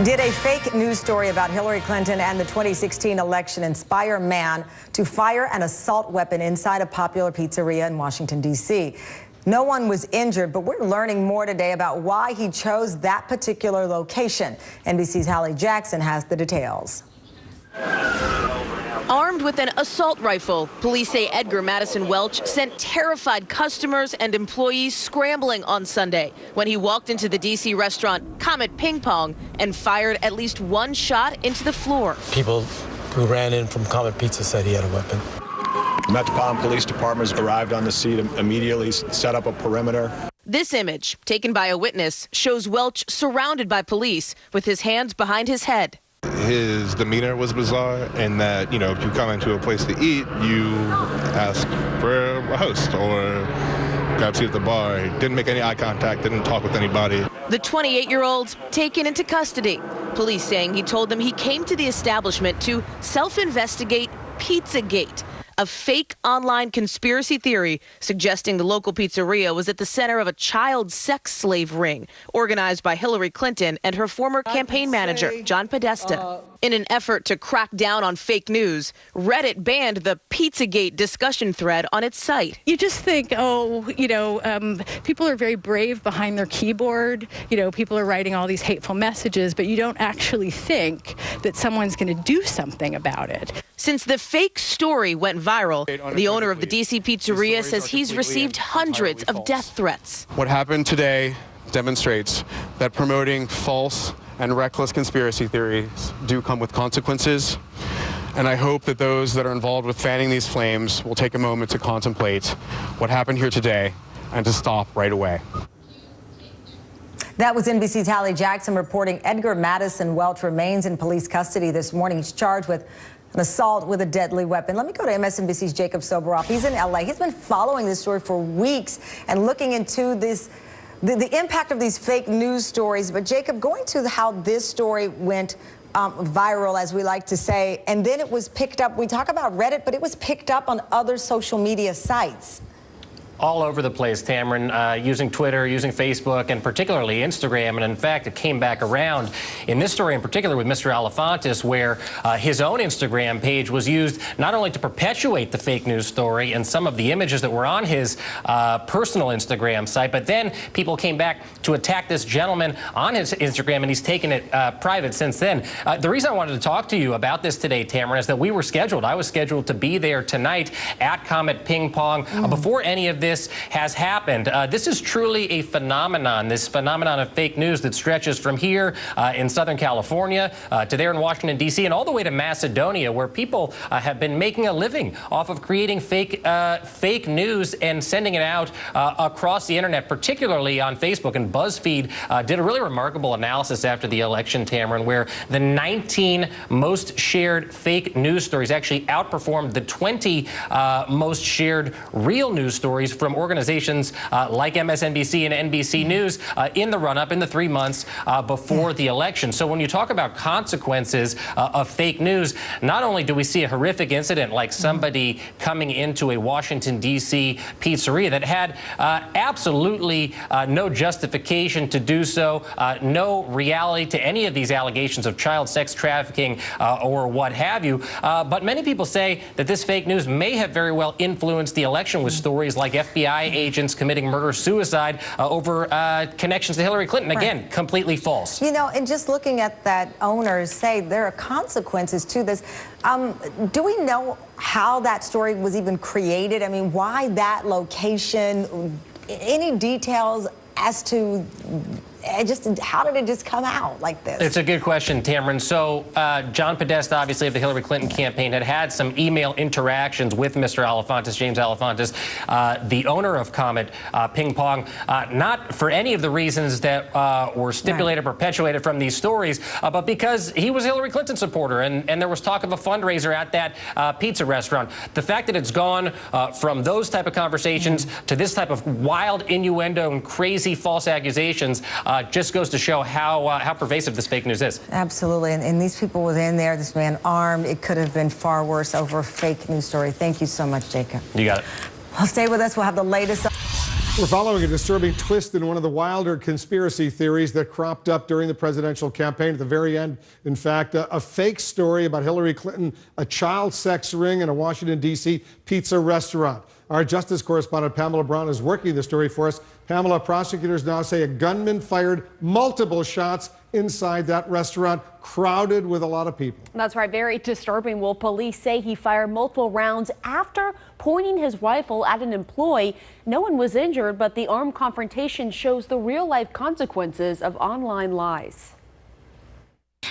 Did a fake news story about Hillary Clinton and the 2016 election inspire a man to fire an assault weapon inside a popular pizzeria in Washington, D.C.? No one was injured, but we're learning more today about why he chose that particular location. NBC's Hallie Jackson has the details. Armed with an assault rifle, police say Edgar Madison Welch sent terrified customers and employees scrambling on Sunday when he walked into the D.C. restaurant Comet Ping Pong and fired at least one shot into the floor. People who ran in from Comet Pizza said he had a weapon. Metropolitan Police Department arrived on the scene, immediately set up a perimeter. This image, taken by a witness, shows Welch surrounded by police with his hands behind his head. His demeanor was bizarre in that, if you come into a place to eat, you ask for a host or grab a seat at the bar. He didn't make any eye contact, didn't talk with anybody. The 28-year-old taken into custody. Police saying he told them he came to the establishment to self-investigate PIZZAGATE, a fake online conspiracy theory suggesting the local pizzeria was at the center of a child sex slave ring organized by Hillary Clinton and her former campaign manager, John Podesta. In an effort to crack down on fake news, Reddit banned the PIZZAGATE discussion thread on its site. You just think, people are very brave behind their keyboard. People are writing all these hateful messages, but you don't actually think that someone's going to do something about it. Since the fake story went viral, the owner of the D.C. pizzeria says he's received hundreds of death threats. What happened today demonstrates that promoting false and reckless conspiracy theories do come with consequences. And I hope that those that are involved with fanning these flames will take a moment to contemplate what happened here today and to stop right away. That was NBC's Hallie Jackson reporting. Edgar Madison Welch remains in police custody this morning. He's charged with an assault with a deadly weapon. Let me go to MSNBC's Jacob Soboroff. He's in L.A. He's been following this story for weeks and looking into this, the impact of these fake news stories. But Jacob, going to how this story went viral, as we like to say, and then it was picked up. We talk about Reddit, but it was picked up on other social media sites. All over the place, Tamron, using Twitter, using Facebook, and particularly Instagram. And in fact, it came back around in this story in particular with Mr. Alefantis, where his own Instagram page was used not only to perpetuate the fake news story and some of the images that were on his personal Instagram site, but then people came back to attack this gentleman on his Instagram, and he's taken it private since then. The reason I wanted to talk to you about this today, Tamron, is that I was scheduled to be there tonight at Comet Ping Pong before any of this has happened. This is truly a phenomenon, this phenomenon of fake news that stretches from here in Southern California to there in Washington, D.C., and all the way to Macedonia, where people have been making a living off of creating fake news and sending it out across the internet, particularly on Facebook. And BuzzFeed did a really remarkable analysis after the election, Tamron, where the 19 most shared fake news stories actually outperformed the 20 most shared real news stories from organizations like MSNBC and NBC News in the run-up in the 3 months before the election. So when you talk about consequences of fake news, not only do we see a horrific incident like somebody coming into a Washington, D.C. pizzeria that had absolutely no justification to do so, no reality to any of these allegations of child sex trafficking or what have you, but many people say that this fake news may have very well influenced the election with stories like FBI agents committing murder-suicide over connections to Hillary Clinton. Again, completely false. And just looking at that owner say there are consequences to this. Do we know how that story was even created? I mean, why that location? Any details as to how did it just come out like this? It's a good question, Tamron. So John Podesta, obviously of the Hillary Clinton campaign, had some email interactions with Mr. Alefantis, James Alefantis, the owner of Comet Ping Pong, not for any of the reasons that were stipulated, perpetuated from these stories, but because he was a Hillary Clinton supporter, and there was talk of a fundraiser at that pizza restaurant. The fact that it's gone from those type of conversations to this type of wild innuendo and crazy false accusations just goes to show how pervasive this fake news is. Absolutely. And these people within there, this man armed, it could have been far worse over a fake news story. Thank you so much, Jacob. You got it. Well, stay with us. We'll have the latest. We're following a disturbing twist in one of the wilder conspiracy theories that cropped up during the presidential campaign. At the very end, in fact, a fake story about Hillary Clinton, a child sex ring in a Washington, D.C. pizza restaurant. Our justice correspondent Pamela Brown is working the story for us. Pamela, prosecutors now say a gunman fired multiple shots inside that restaurant, crowded with a lot of people. That's right. Very disturbing. Well, police say he fired multiple rounds after pointing his rifle at an employee. No one was injured, but the armed confrontation shows the real-life consequences of online lies.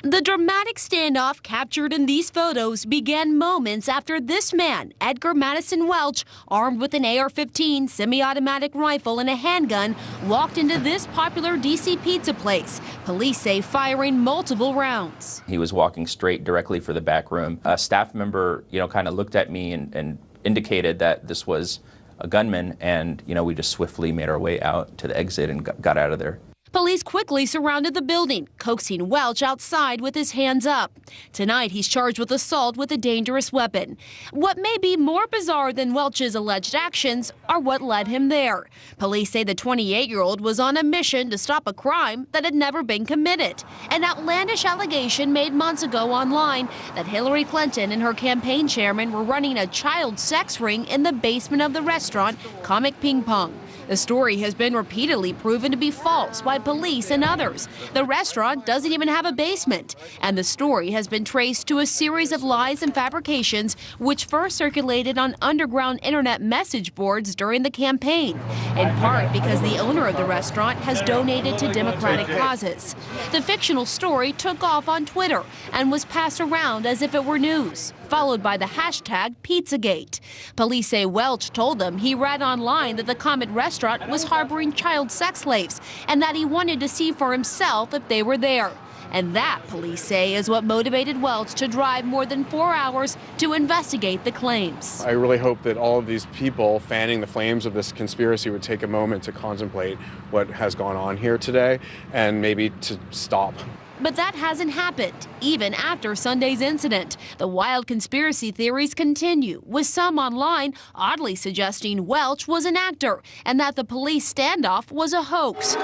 The dramatic standoff captured in these photos began moments after this man, Edgar Madison Welch, armed with an AR-15 semi-automatic rifle and a handgun, walked into this popular D.C. pizza place. Police say firing multiple rounds. He was walking straight directly for the back room. A staff member, kind of looked at me and indicated that this was a gunman, and, we just swiftly made our way out to the exit and got out of there. Police quickly surrounded the building, coaxing Welch outside with his hands up. Tonight, he's charged with assault with a dangerous weapon. What may be more bizarre than Welch's alleged actions are what led him there. Police say the 28-year-old was on a mission to stop a crime that had never been committed. An outlandish allegation made months ago online that Hillary Clinton and her campaign chairman were running a child sex ring in the basement of the restaurant, Comic Ping Pong. The story has been repeatedly proven to be false by police and others. The restaurant doesn't even have a basement. And the story has been traced to a series of lies and fabrications which first circulated on underground internet message boards during the campaign, in part because the owner of the restaurant has donated to Democratic causes. The fictional story took off on Twitter and was passed around as if it were news, followed by the hashtag PIZZAGATE. Police say Welch told them he read online that the Comet restaurant was harboring child sex slaves and that he wanted to see for himself if they were there. And that, police say, is what motivated Welch to drive more than 4 hours to investigate the claims. I really hope that all of these people fanning the flames of this conspiracy would take a moment to contemplate what has gone on here today and maybe to stop. But that hasn't happened, even after Sunday's incident. The wild conspiracy theories continue, with some online oddly suggesting Welch was an actor and that the police standoff was a hoax.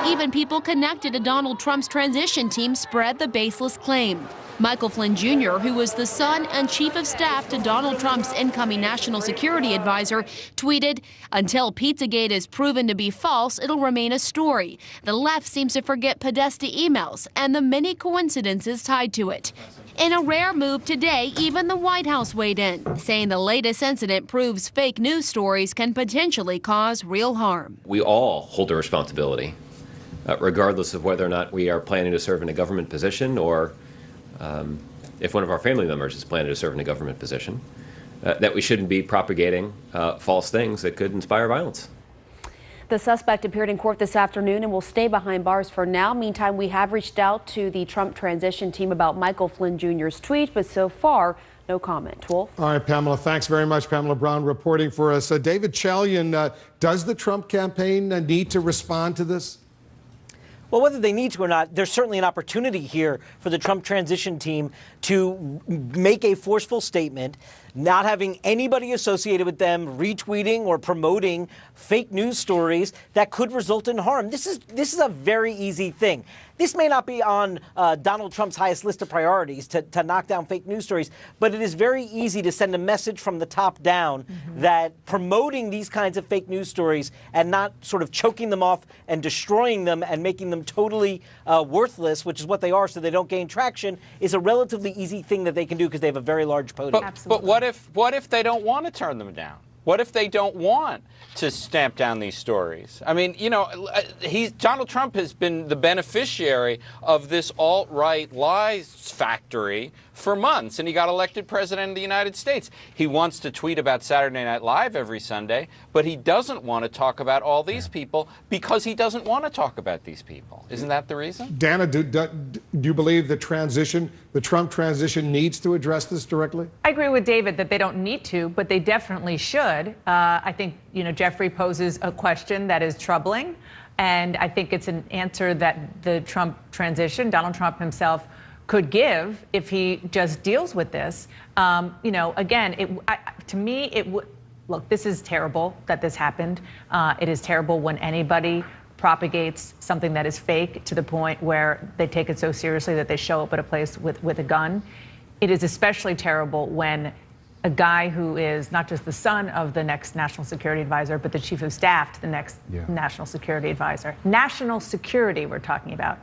Even people connected to Donald Trump's transition team spread the baseless claim. Michael Flynn Jr., who was the son and chief of staff to Donald Trump's incoming national security advisor, tweeted, "Until Pizzagate is proven to be false, it'll remain a story. The left seems to forget Podesta emails and the many coincidences tied to it." In a rare move today, even the White House weighed in, saying the latest incident proves fake news stories can potentially cause real harm. We all hold a responsibility, regardless of whether or not we are planning to serve in a government position or if one of our family members is planning to serve in a government position, that we shouldn't be propagating false things that could inspire violence. The suspect appeared in court this afternoon and will stay behind bars for now. Meantime, we have reached out to the Trump transition team about Michael Flynn Jr.'s tweet, but so far, no comment. Wolf? All right, Pamela, thanks very much. Pamela Brown reporting for us. David Chalian, does the Trump campaign need to respond to this? Well, whether they need to or not, there's certainly an opportunity here for the Trump transition team to make a forceful statement, not having anybody associated with them retweeting or promoting fake news stories that could result in harm. This is a very easy thing. This may not be on Donald Trump's highest list of priorities to knock down fake news stories, but it is very easy to send a message from the top down that promoting these kinds of fake news stories and not sort of choking them off and destroying them and making them totally worthless, which is what they are, so they don't gain traction, is a relatively easy thing that they can do because they have a very large podium. But what if they don't want to turn them down? What if they don't want to stamp down these stories? I mean, Donald Trump has been the beneficiary of this alt-right lies factory for months, and he got elected president of the United States. He wants to tweet about Saturday Night Live every Sunday, but he doesn't want to talk about all these people because he doesn't want to talk about these people. Isn't that the reason? Dana, do you believe the Trump transition needs to address this directly? I agree with David that they don't need to, but they definitely should. I think, Jeffrey poses a question that is troubling, and I think it's an answer that the Trump transition, Donald Trump himself, could give if he just deals with this. Again, to me, look, this is terrible that this happened. It is terrible when anybody propagates something that is fake to the point where they take it so seriously that they show up at a place with a gun. It is especially terrible when a guy who is not just the son of the next national security advisor, but the chief of staff to the next national security advisor, national security we're talking about,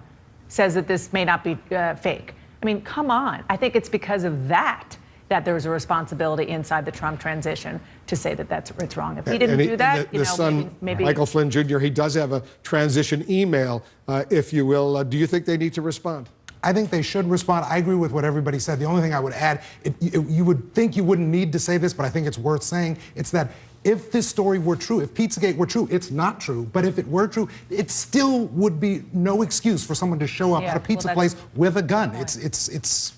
says that this may not be fake. I mean, come on. I think it's because of that there was a responsibility inside the Trump transition to say that it's wrong. If he didn't do that, the son, maybe Michael Flynn Jr., he does have a transition email, if you will. Do you think they need to respond? I think they should respond. I agree with what everybody said. The only thing I would add, you would think you wouldn't need to say this, but I think it's worth saying. It's that if this story were true, if Pizzagate were true, it's not true, but if it were true, it still would be no excuse for someone to show up at a pizza place with a gun. It's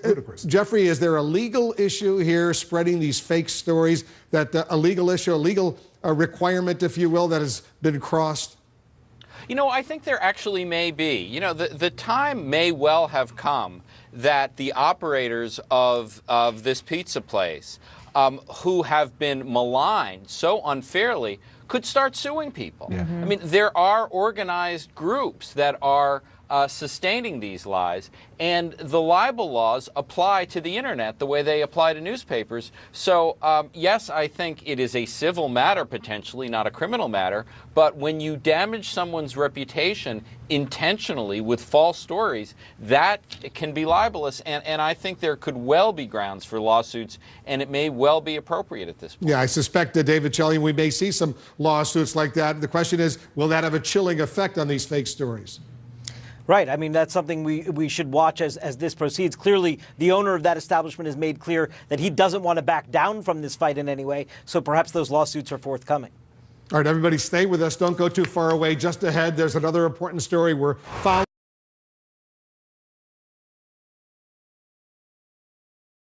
ludicrous. Jeffrey, is there a legal issue here spreading these fake stories, that a legal issue, a legal requirement, if you will, that has been crossed? You know, I think there actually may be. You know, the time may well have come that the operators of this pizza place who have been maligned so unfairly could start suing people. I mean, there are organized groups that are sustaining these lies, and the libel laws apply to the internet the way they apply to newspapers. So yes, I think it is a civil matter potentially, not a criminal matter, but when you damage someone's reputation intentionally with false stories, that can be libelous, and I think there could well be grounds for lawsuits, and it may well be appropriate at this point. Yeah, I suspect that David Chelian, we may see some lawsuits like that. The question is, will that have a chilling effect on these fake stories? Right. I mean, that's something we should watch as this proceeds. Clearly, the owner of that establishment has made clear that he doesn't want to back down from this fight in any way, so perhaps those lawsuits are forthcoming. All right, everybody stay with us. Don't go too far away. Just ahead, there's another important story we're following.